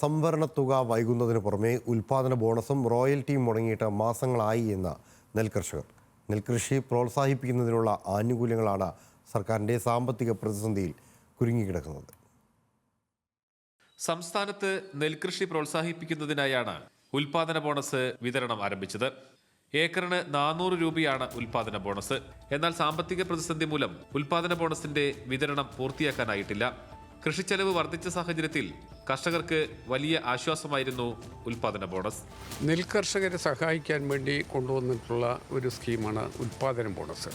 സംവരണ തുക വൈകുന്നതിന് പുറമെ ഉൽപാദന ബോണസും റോയൽറ്റിയും മുടങ്ങിയിട്ട് മാസങ്ങളായി എന്ന നെൽകർഷകർ. നെൽകൃഷി പ്രോത്സാഹിപ്പിക്കുന്നതിനുള്ള ആനുകൂല്യങ്ങളാണ് സർക്കാരിൻ്റെ സാമ്പത്തിക പ്രതിസന്ധിയിൽ കുരുങ്ങിക്കിടക്കുന്നത്. സംസ്ഥാനത്ത് നെൽകൃഷി പ്രോത്സാഹിപ്പിക്കുന്നതിനായാണ് ഉൽപാദന ബോണസ് വിതരണം ആരംഭിച്ചത്. ഏക്കറിന് 400 രൂപയാണ് ഉൽപാദന ബോണസ്. എന്നാൽ സാമ്പത്തിക പ്രതിസന്ധി മൂലം ഉൽപാദന ബോണസിന്റെ വിതരണം പൂർത്തിയാക്കാനായിട്ടില്ല. കൃഷിച്ചെലവ് വർദ്ധിച്ച സാഹചര്യത്തിൽ കർഷകർക്ക് വലിയ ആശ്വാസമായിരുന്നു ഉൽപാദന ബോണസ്. നെൽകർഷകരെ സഹായിക്കാൻ വേണ്ടി കൊണ്ടുവന്നിട്ടുള്ള ഒരു സ്കീമാണ് ഉൽപാദന ബോണസ്.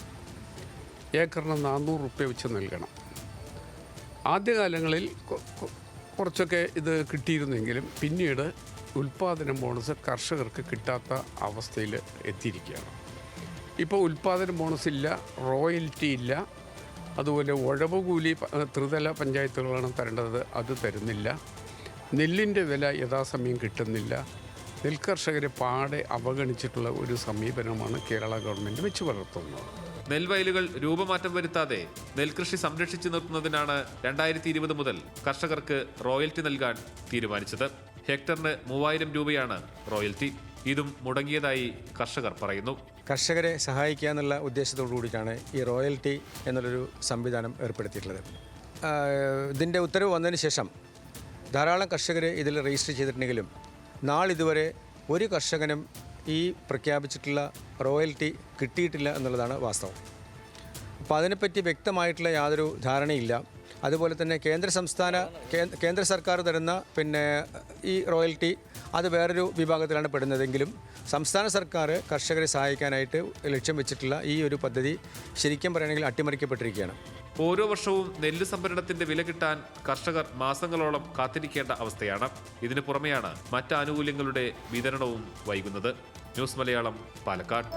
ഏക്കറിന് 400 രൂപ വെച്ച് നൽകണം. ആദ്യകാലങ്ങളിൽ കുറച്ചൊക്കെ ഇത് കിട്ടിയിരുന്നെങ്കിലും പിന്നീട് ഉൽപാദന ബോണസ് കർഷകർക്ക് കിട്ടാത്ത അവസ്ഥയിൽ എത്തിയിരിക്കുകയാണ്. ഇപ്പോൾ ഉൽപാദന ബോണസ് ഇല്ല, റോയൽറ്റി ഇല്ല, അതുപോലെ ഉഴവ് കൂലി ത്രിതല പഞ്ചായത്തുകളാണ് തരേണ്ടത്, അത് തരുന്നില്ല. നെല്ലിൻ്റെ വില യഥാസമയം കിട്ടുന്നില്ല. നെൽകർഷകരെ പാടെ അവഗണിച്ചിട്ടുള്ള ഒരു സമീപനമാണ് കേരള ഗവൺമെൻറ് വെച്ച് പുലർത്തുന്നത്. നെൽവയലുകൾ രൂപമാറ്റം വരുത്താതെ നെൽകൃഷി സംരക്ഷിച്ചു നിർത്തുന്നതിനാണ് 2020 മുതൽ കർഷകർക്ക് റോയൽറ്റി നൽകാൻ തീരുമാനിച്ചത്. ഹെക്ടറിന് 3000 രൂപയാണ് റോയൽറ്റി. ഇതും മുടങ്ങിയതായി കർഷകർ പറയുന്നു. കർഷകരെ സഹായിക്കുക എന്നുള്ള ഉദ്ദേശത്തോടു കൂടിയിട്ടാണ് ഈ റോയൽറ്റി എന്നുള്ളൊരു സംവിധാനം ഏർപ്പെടുത്തിയിട്ടുള്ളത്. ഇതിൻ്റെ ഉത്തരവ് വന്നതിന് ശേഷം ധാരാളം കർഷകർ ഇതിൽ രജിസ്റ്റർ ചെയ്തിട്ടുണ്ടെങ്കിലും നാളിതുവരെ ഒരു കർഷകനും ഈ പ്രഖ്യാപിച്ചിട്ടുള്ള റോയൽറ്റി കിട്ടിയിട്ടില്ല എന്നുള്ളതാണ് വാസ്തവം. അപ്പോൾ അതിനെപ്പറ്റി വ്യക്തമായിട്ടുള്ള യാതൊരു ധാരണയില്ല. അതുപോലെ തന്നെ കേന്ദ്ര സർക്കാർ തരുന്ന ഈ റോയൽറ്റി അത് വേറൊരു വിഭാഗത്തിലാണ് പെടുന്നതെങ്കിലും സംസ്ഥാന സർക്കാർ കർഷകരെ സഹായിക്കാനായിട്ട് ലക്ഷ്യം വെച്ചിട്ടുള്ള ഈ ഒരു പദ്ധതി ശരിക്കും പറയുകയാണെങ്കിൽ അട്ടിമറിക്കപ്പെട്ടിരിക്കുകയാണ്. ഓരോ വർഷവും നെല്ല് സംഭരണത്തിന്റെ വില കിട്ടാൻ കർഷകർ മാസങ്ങളോളം കാത്തിരിക്കേണ്ട അവസ്ഥയാണ്. ഇതിനു പുറമെയാണ് മറ്റ് ആനുകൂല്യങ്ങളുടെ വിതരണവും വൈകുന്നത്. ന്യൂസ് മലയാളം, പാലക്കാട്.